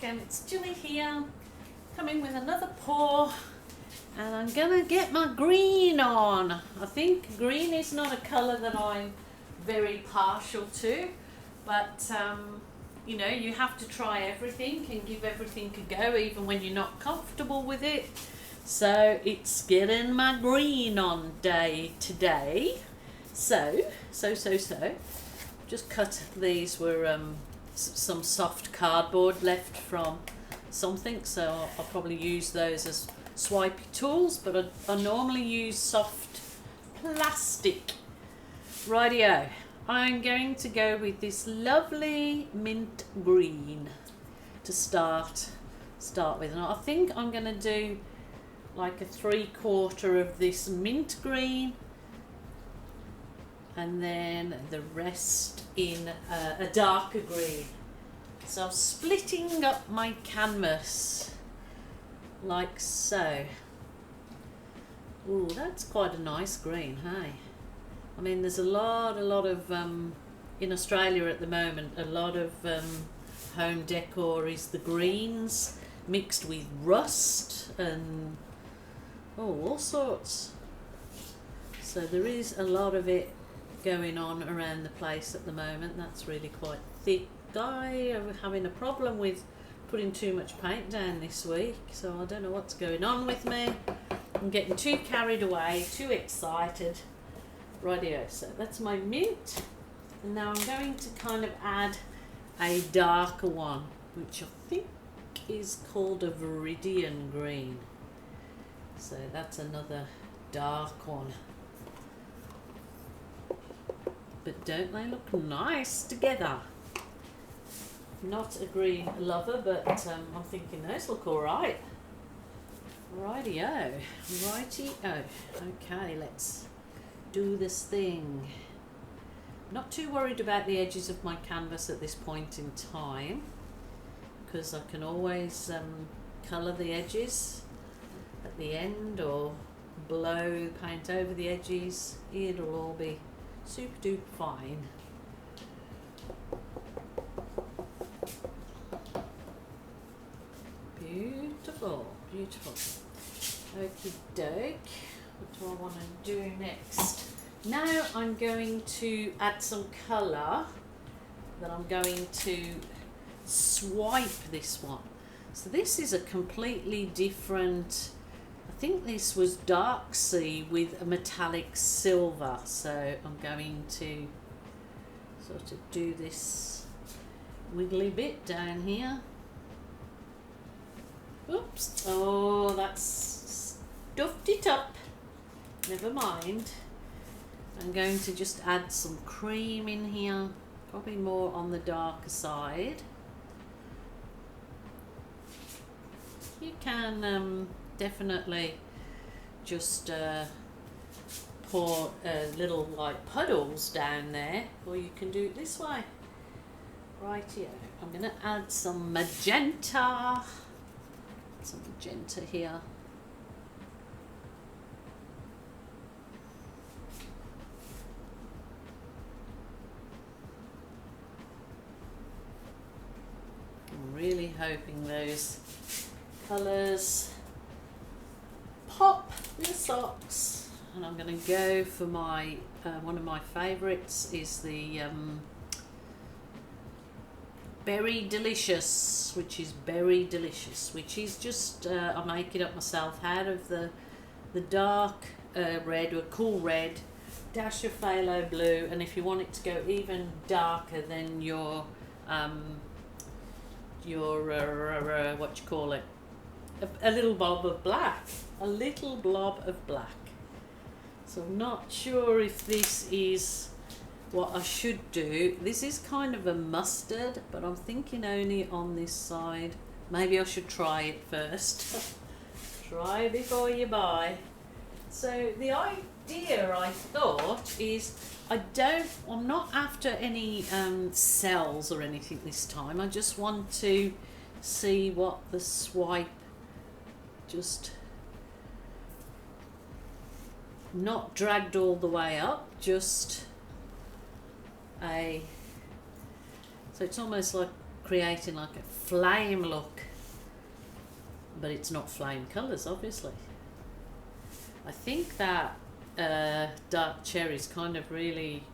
it's Julie here, coming with another pour, and I'm gonna get my green on. I think green is not a colour that I'm very partial to, but you know, you have to try everything and give everything a go even when you're not comfortable with it. So it's getting my green on day today. So just cut these were some soft cardboard left from something, so I'll probably use those as swipey tools, but I normally use soft plastic. Rightio, I'm going to go with this lovely mint green to start with, and I think I'm going to do like a 3/4 of this mint green and then the rest in a darker green. So I'm splitting up my canvas like so. Ooh, that's quite a nice green, hey? I mean, there's a lot of in Australia at the moment, a lot of home decor is the greens mixed with rust and all sorts. So there is a lot of it going on around the place at the moment. That's really quite thick. I am having a problem with putting too much paint down this week, so I don't know what's going on with me. I'm getting too carried away, too excited. Rightio, so that's my mint, and now I'm going to kind of add a darker one, which I think is called a Viridian green. So that's another dark one. But don't they look nice together? Not a green lover, but I'm thinking those look alright. Rightio. Okay, let's do this thing. Not too worried about the edges of my canvas at this point in time, because I can always colour the edges at the end or blow paint over the edges. It'll all be super duper fine. Beautiful. Okie doke. What do I want to do next? Now I'm going to add some colour that I'm going to swipe this one. So this is a completely different, I think this was dark sea with a metallic silver, so I'm going to sort of do this wiggly bit down here. Oops, oh, that's stuffed it up. Never mind. I'm going to just add some cream in here, probably more on the darker side. You can definitely just pour little like puddles down there, or you can do it this way. Rightio, I'm going to add some magenta. Some magenta here. I'm really hoping those colours pop in the socks, and I'm going to go for my one of my favourites is the Berry Delicious, which is just I make it up myself out of the dark red or cool red, dash of phthalo blue, and if you want it to go even darker than your what you call it, a little blob of black, So I'm not sure if this is what I should do. This is kind of a mustard, but I'm thinking only on this side. Maybe I should try it first. Try before you buy. So the idea, I thought, is I'm not after any cells or anything this time. I just want to see what the swipe, just not dragged all the way up, just so it's almost like creating like a flame look, but it's not flame colours, obviously. I think that dark cherry's kind of really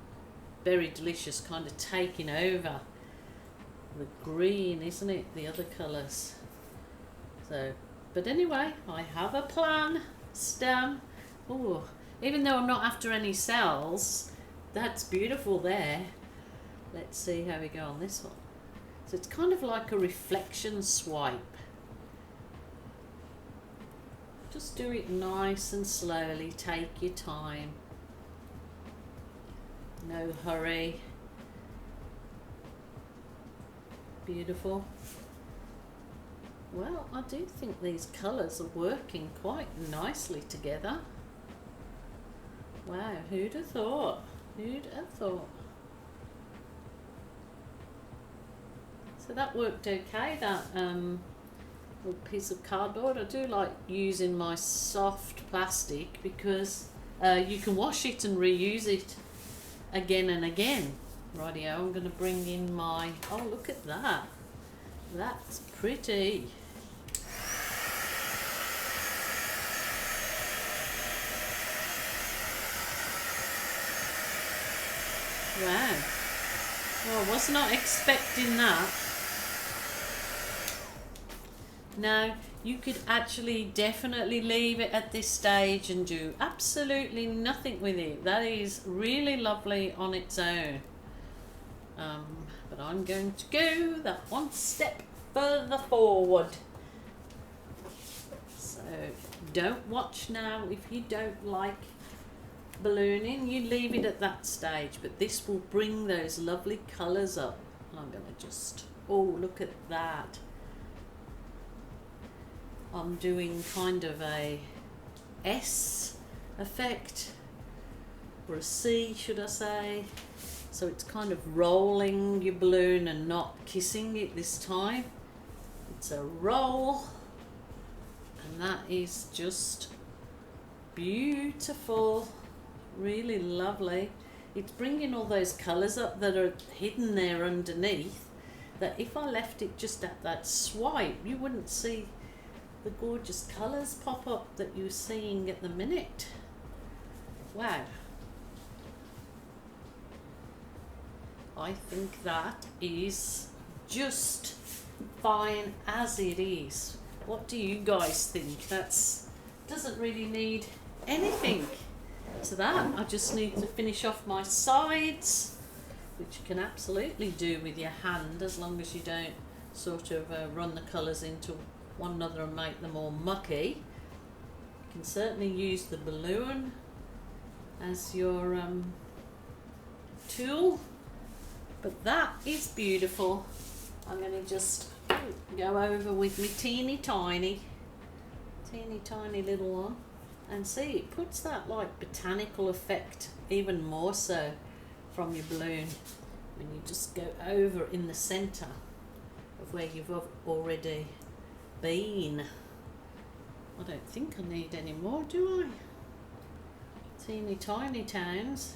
very delicious, kind of taking over the green, isn't it? The other colours. So, but anyway, I have a plan. Stem. Oh, even though I'm not after any cells, that's beautiful there. Let's see how we go on this one. So it's kind of like a reflection swipe. Just do it nice and slowly, take your time. No hurry. Beautiful. Well, I do think these colours are working quite nicely together. Wow, who'd have thought? Who'd have thought? So that worked okay, that little piece of cardboard. I do like using my soft plastic because you can wash it and reuse it again and again. Rightio, I'm going to bring in my, oh look at that. That's pretty. Wow. Well, I was not expecting that. Now, you could actually definitely leave it at this stage and do absolutely nothing with it. That is really lovely on its own. But I'm going to go that one step further forward. So, don't watch now if you don't like ballooning. You leave it at that stage, but this will bring those lovely colours up. I'm going to just, oh, look at that. I'm doing kind of a S effect, or a C should I say. So it's kind of rolling your balloon and not kissing it this time. It's a roll, and that is just beautiful, really lovely. It's bringing all those colours up that are hidden there underneath, that if I left it just at that swipe, you wouldn't see the gorgeous colours pop up that you're seeing at the minute. Wow. I think that is just fine as it is. What do you guys think? That's doesn't really need anything to that. I just need to finish off my sides, which you can absolutely do with your hand as long as you don't sort of run the colours into one another and make them all mucky. You can certainly use the balloon as your tool. But that is beautiful. I'm going to just go over with my teeny tiny little one, and see, it puts that like botanical effect even more so from your balloon when you just go over in the centre of where you've already been. I don't think I need any more, do I? Teeny tiny towns.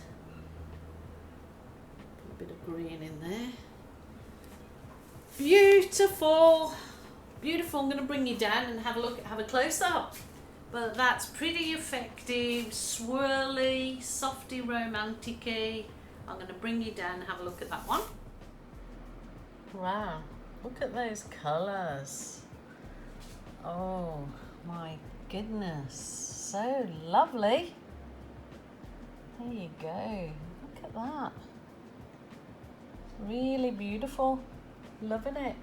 Bit of green in there. Beautiful, beautiful. I'm going to bring you down and have a look, have a close up. But that's pretty effective, swirly, softy, romantic-y. I'm going to bring you down and have a look at that one. Wow, look at those colours. Oh my goodness, so lovely. There you go. Look at that. Really beautiful, loving it.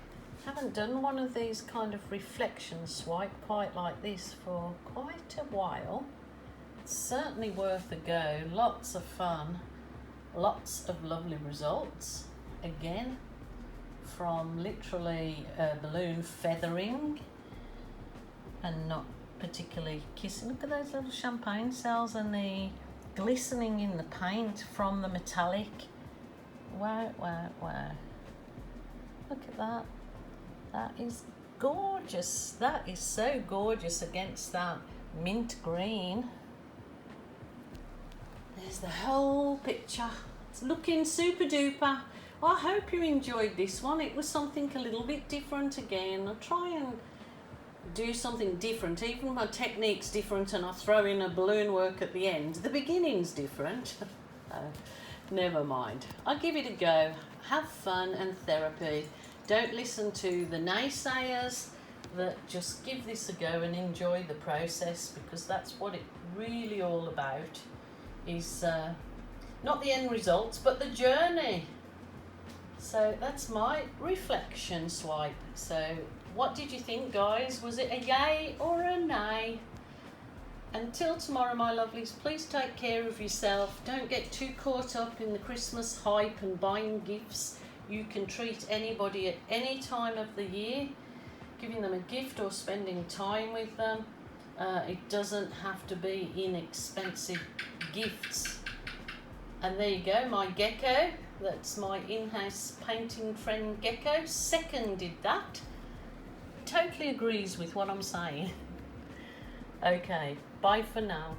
Haven't done one of these kind of reflection swipe quite like this for quite a while. It's certainly worth a go, lots of fun, lots of lovely results. Again, from literally balloon feathering and not particularly kissing. Look at those little champagne cells and the glistening in the paint from the metallic. Wow, wow, wow. Look at that. That is gorgeous. That is so gorgeous against that mint green. There's the whole picture. It's looking super duper. I hope you enjoyed this one. It was something a little bit different again. I'll try and do something different. Even my technique's different and I throw in a balloon work at the end. The beginning's different. Never mind. I'll give it a go. Have fun and therapy. Don't listen to the naysayers, that just give this a go and enjoy the process, because that's what it's really all about, is not the end results but the journey. So that's my reflection swipe. So what did you think, guys? Was it a yay or a nay? Until tomorrow, my lovelies, please take care of yourself. Don't get too caught up in the Christmas hype and buying gifts. You can treat anybody at any time of the year, giving them a gift or spending time with them. It doesn't have to be inexpensive gifts. And there you go, my gecko. That's my in-house painting friend Gecko. Seconded that. Totally agrees with what I'm saying. Okay, bye for now.